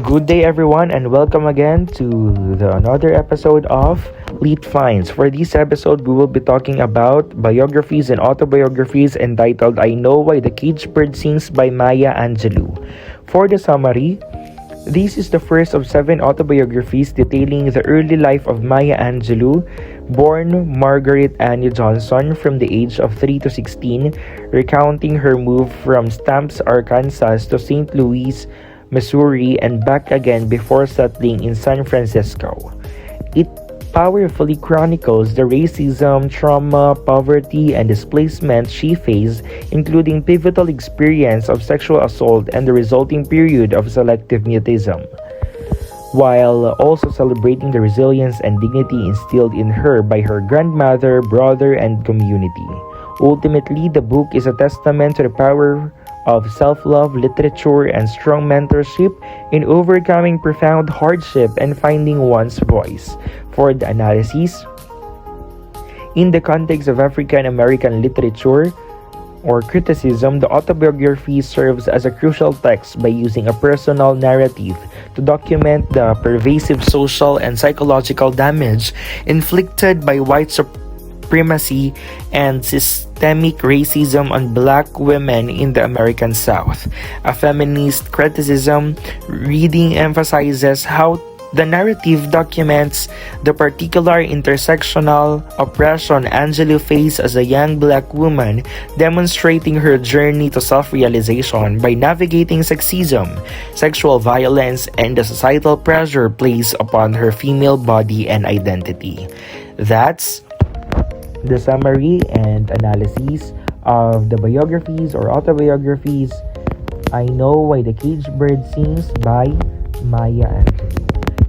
Good day, everyone, and welcome again to another episode of Lead Finds. For this episode, we will be talking about biographies and autobiographies entitled I Know Why the Caged Bird Sings by Maya Angelou. For the summary, this is the first of 7 autobiographies detailing the early life of Maya Angelou, born Margaret Annie Johnson from the age of 3 to 16, recounting her move from Stamps, Arkansas to St. Louis, Missouri, and back again before settling in San Francisco. It powerfully chronicles the racism, trauma, poverty, and displacement she faced, including pivotal experience of sexual assault and the resulting period of selective mutism, while also celebrating the resilience and dignity instilled in her by her grandmother, brother, and community. Ultimately, the book is a testament to the power of self-love, literature, and strong mentorship in overcoming profound hardship and finding one's voice. For the analysis, in the context of African American literature or criticism, the autobiography serves as a crucial text by using a personal narrative to document the pervasive social and psychological damage inflicted by white supremacy and systemic racism on black women in the American South. A feminist criticism reading emphasizes how the narrative documents the particular intersectional oppression Angelou faced as a young black woman, demonstrating her journey to self-realization by navigating sexism, sexual violence, and the societal pressure placed upon her female body and identity. That's the summary and analysis of the biographies or autobiographies I Know Why the Caged Bird Sings by Maya Angelou.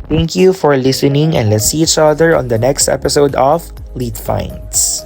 Thank you for listening, and let's see each other on the next episode of Lead Finds.